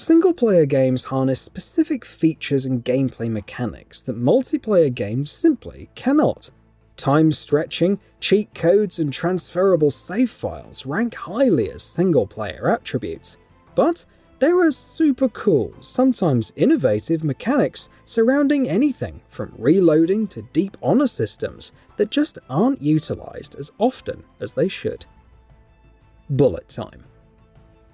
Single-player games harness specific features and gameplay mechanics that multiplayer games simply cannot. Time stretching, cheat codes, and transferrable save files rank highly as single-player attributes, but there are super cool, sometimes innovative mechanics surrounding anything from reloading to deep honor systems that just aren't utilized as often as they should. Bullet time.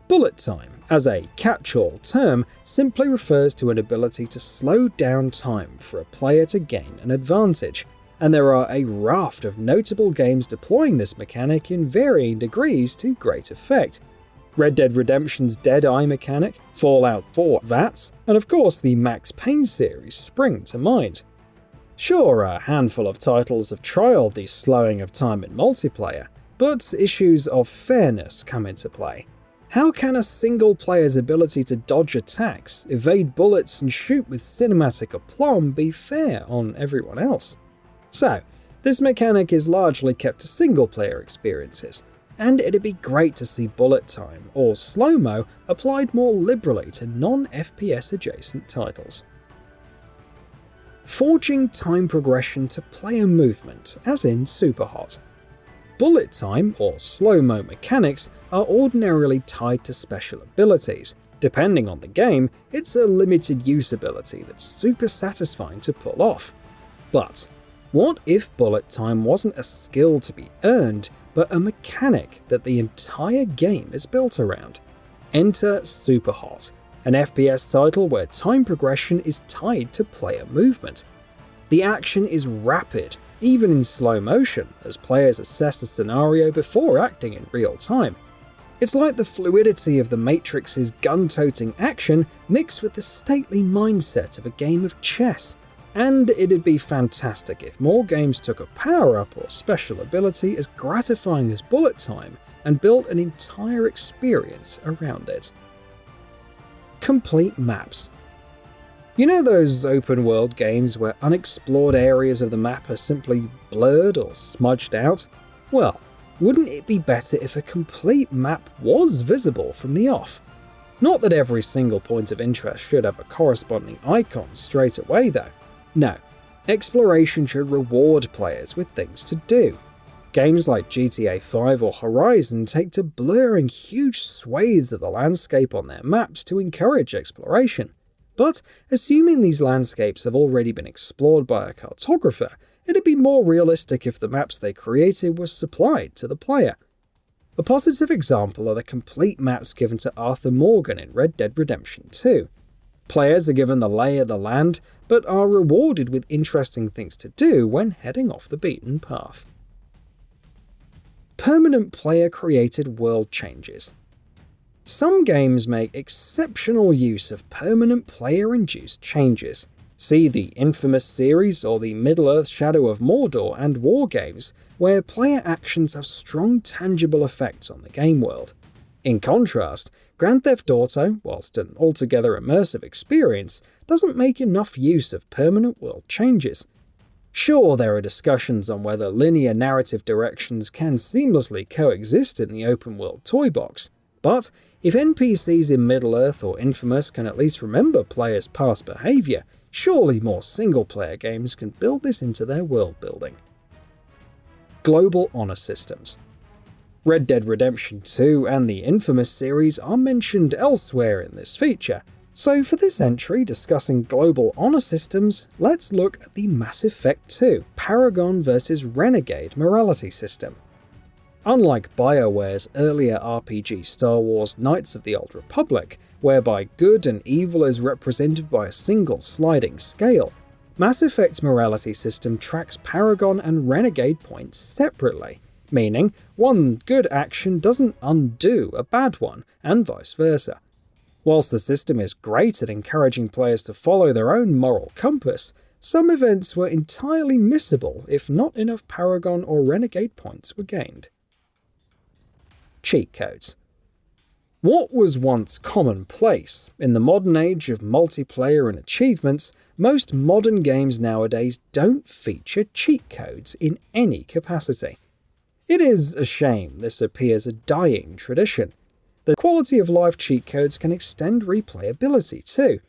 Bullet time, as a catch-all term, simply refers to an ability to slow down time for a player to gain an advantage, and there are a raft of notable games deploying this mechanic in varying degrees to great effect. Red Dead Redemption's Dead-Eye mechanic, Fallout 4 VATS, and of course the Max Payne series spring to mind. Sure, a handful of titles have trialed the slowing of time in multiplayer, but issues of fairness come into play. How can a single player's ability to dodge attacks, evade bullets, and shoot with cinematic aplomb be fair on everyone else? So, this mechanic is largely kept to single-player experiences, and it'd be great to see bullet time, or slow-mo, applied more liberally to non-FPS adjacent titles. Forging time progression to player movement, as in Superhot. Bullet time, or slow-mo mechanics, are ordinarily tied to special abilities. Depending on the game, it's a limited use ability that's super satisfying to pull off. But what if bullet time wasn't a skill to be earned, but a mechanic that the entire game is built around? Enter Superhot, an FPS title where time progression is tied to player movement. The action is rapid, even in slow motion, as players assess a scenario before acting in real time. It's like the fluidity of the Matrix's gun-toting action mixed with the stately mindset of a game of chess. And it'd be fantastic if more games took a power-up or special ability as gratifying as bullet time and built an entire experience around it. Complete maps. You know those open-world games where unexplored areas of the map are simply blurred or smudged out? Well, wouldn't it be better if a complete map was visible from the off? Not that every single point of interest should have a corresponding icon straight away though. No, exploration should reward players with things to do. Games like GTA 5 or Horizon take to blurring huge swathes of the landscape on their maps to encourage exploration. But assuming these landscapes have already been explored by a cartographer, it'd be more realistic if the maps they created were supplied to the player. A positive example are the complete maps given to Arthur Morgan in Red Dead Redemption 2. Players are given the lay of the land, but are rewarded with interesting things to do when heading off the beaten path. Permanent player-created world changes. Some games make exceptional use of permanent player-induced changes. See the infamous series or the Middle-earth Shadow of Mordor and war games, where player actions have strong tangible effects on the game world. In contrast, Grand Theft Auto, whilst an altogether immersive experience, doesn't make enough use of permanent world changes. Sure, there are discussions on whether linear narrative directions can seamlessly coexist in the open-world toy box, but if NPCs in Middle-earth or Infamous can at least remember players' past behaviour, surely more single-player games can build this into their world-building. Global honor systems. Red Dead Redemption 2 and the Infamous series are mentioned elsewhere in this feature, so for this entry discussing global honor systems, let's look at the Mass Effect 2 Paragon vs Renegade morality system. Unlike BioWare's earlier RPG Star Wars Knights of the Old Republic, whereby good and evil is represented by a single sliding scale, Mass Effect's morality system tracks Paragon and Renegade points separately, meaning one good action doesn't undo a bad one, and vice versa. Whilst the system is great at encouraging players to follow their own moral compass, some events were entirely missable if not enough Paragon or Renegade points were gained. Cheat codes. What was once commonplace, in the modern age of multiplayer and achievements, most modern games nowadays don't feature cheat codes in any capacity. It is a shame this appears a dying tradition. The quality of life cheat codes can extend replayability too.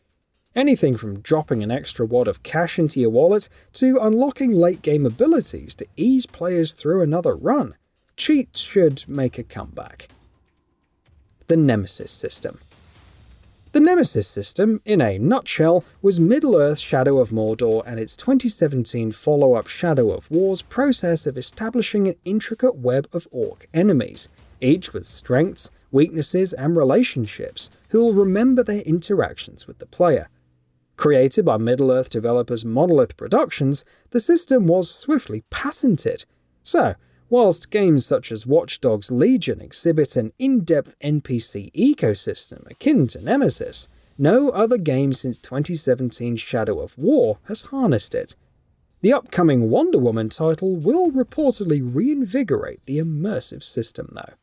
Anything from dropping an extra wad of cash into your wallet to unlocking late-game abilities to ease players through another run. Cheats should make a comeback. The Nemesis System. The Nemesis System, in a nutshell, was Middle-earth Shadow of Mordor and its 2017 follow-up Shadow of War's process of establishing an intricate web of orc enemies, each with strengths, weaknesses, and relationships, who will remember their interactions with the player. Created by Middle-earth developers Monolith Productions, the system was swiftly patented. So, whilst games such as Watch Dogs Legion exhibit an in-depth NPC ecosystem akin to Nemesis, no other game since 2017's Shadow of War has harnessed it. The upcoming Wonder Woman title will reportedly reinvigorate the immersive system though.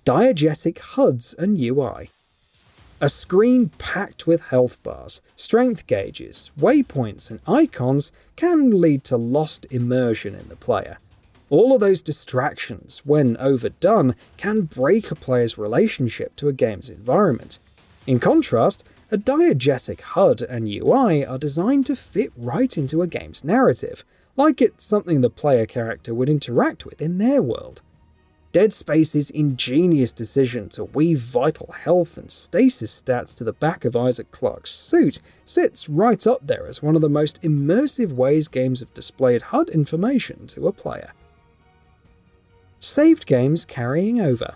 Diegetic HUDs and UI. A screen packed with health bars, strength gauges, waypoints, and icons can lead to lost immersion in the player. All of those distractions, when overdone, can break a player's relationship to a game's environment. In contrast, a diegetic HUD and UI are designed to fit right into a game's narrative, like it's something the player character would interact with in their world. Dead Space's ingenious decision to weave vital health and stasis stats to the back of Isaac Clarke's suit sits right up there as one of the most immersive ways games have displayed HUD information to a player. Saved games carrying over.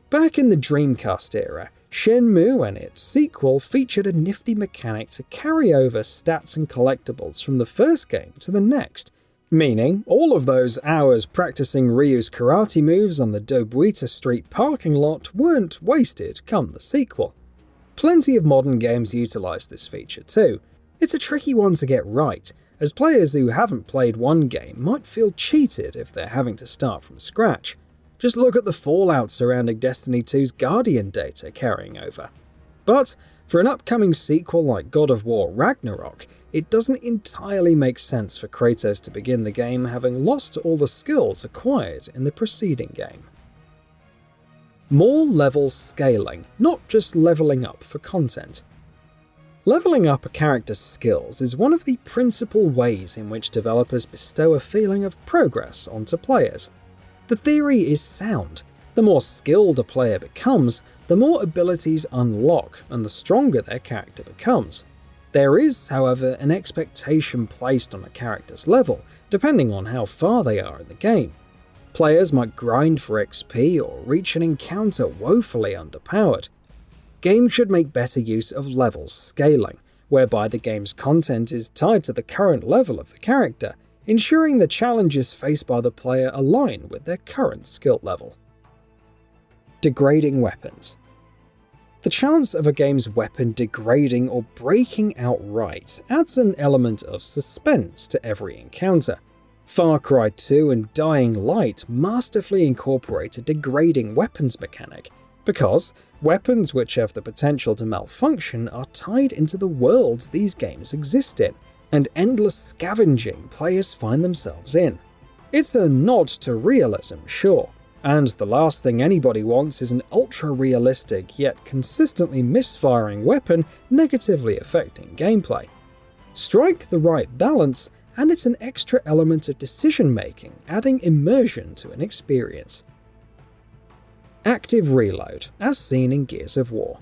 Back in the Dreamcast era, Shenmue and its sequel featured a nifty mechanic to carry over stats and collectibles from the first game to the next, meaning all of those hours practicing Ryu's karate moves on the Dobuita Street parking lot weren't wasted come the sequel. Plenty of modern games utilize this feature too. It's a tricky one to get right, as players who haven't played one game might feel cheated if they're having to start from scratch. Just look at the fallout surrounding Destiny 2's Guardian data carrying over. But for an upcoming sequel like God of War Ragnarok, it doesn't entirely make sense for Kratos to begin the game having lost all the skills acquired in the preceding game. More level scaling, not just leveling up for content. Leveling up a character's skills is one of the principal ways in which developers bestow a feeling of progress onto players. The theory is sound. The more skilled a player becomes, the more abilities unlock and the stronger their character becomes. There is, however, an expectation placed on a character's level, depending on how far they are in the game. Players might grind for XP or reach an encounter woefully underpowered. Games should make better use of level scaling, whereby the game's content is tied to the current level of the character, ensuring the challenges faced by the player align with their current skill level. Degrading Weapons. The chance of a game's weapon degrading or breaking outright adds an element of suspense to every encounter. Far Cry 2 and Dying Light masterfully incorporate a degrading weapons mechanic, because weapons which have the potential to malfunction are tied into the worlds these games exist in, and endless scavenging players find themselves in. It's a nod to realism, sure, and the last thing anybody wants is an ultra-realistic yet consistently misfiring weapon negatively affecting gameplay. Strike the right balance, and it's an extra element of decision-making, adding immersion to an experience. Active reload, as seen in Gears of War.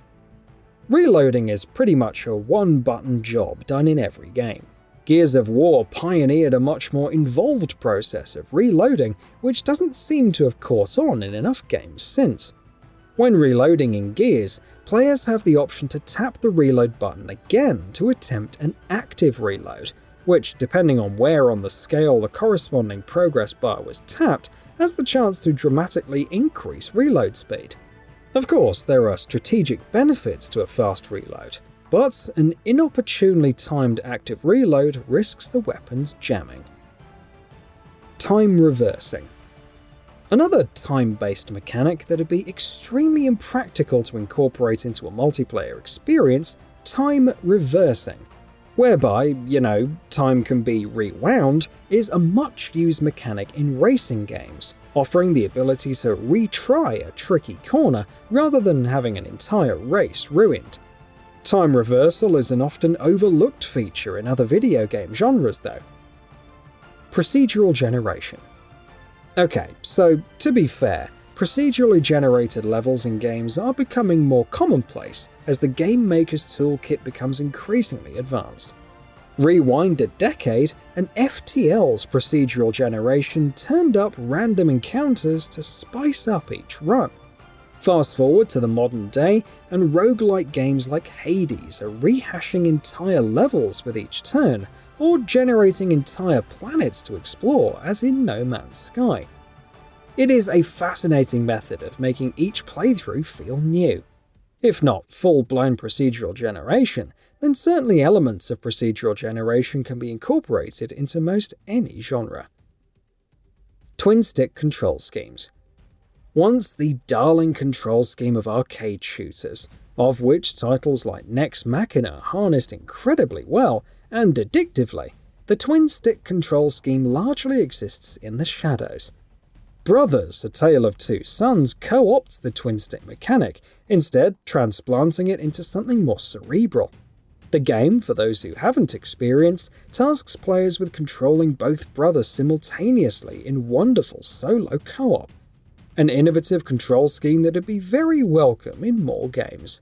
Reloading is pretty much a one-button job done in every game. Gears of War pioneered a much more involved process of reloading, which doesn't seem to have caught on in enough games since. When reloading in Gears, players have the option to tap the reload button again to attempt an active reload, which, depending on where on the scale the corresponding progress bar was tapped, has the chance to dramatically increase reload speed. Of course, there are strategic benefits to a fast reload, but an inopportunely timed active reload risks the weapon's jamming. Time reversing. Another time-based mechanic that'd be extremely impractical to incorporate into a multiplayer experience, time reversing. Whereby, time can be rewound, is a much-used mechanic in racing games, offering the ability to retry a tricky corner rather than having an entire race ruined. Time reversal is an often overlooked feature in other video game genres though. Procedural generation. Okay, so to be fair, procedurally generated levels in games are becoming more commonplace as the game maker's toolkit becomes increasingly advanced. Rewind a decade, and FTL's procedural generation turned up random encounters to spice up each run. Fast forward to the modern day, and roguelike games like Hades are rehashing entire levels with each turn, or generating entire planets to explore, as in No Man's Sky. It is a fascinating method of making each playthrough feel new. If not full-blown procedural generation, then certainly elements of procedural generation can be incorporated into most any genre. Twin-stick control schemes. Once the darling control scheme of arcade shooters, of which titles like Nex Machina harnessed incredibly well and addictively, the twin-stick control scheme largely exists in the shadows. Brothers: A Tale of Two Sons co-opts the twin-stick mechanic, instead transplanting it into something more cerebral. The game, for those who haven't experienced, tasks players with controlling both brothers simultaneously in wonderful solo co-op. An innovative control scheme that would be very welcome in more games.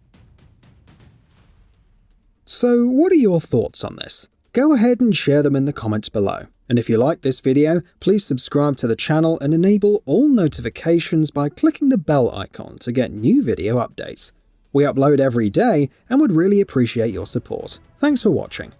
So what are your thoughts on this? Go ahead and share them in the comments below. And if you like this video, please subscribe to the channel and enable all notifications by clicking the bell icon to get new video updates. We upload every day and would really appreciate your support. Thanks for watching.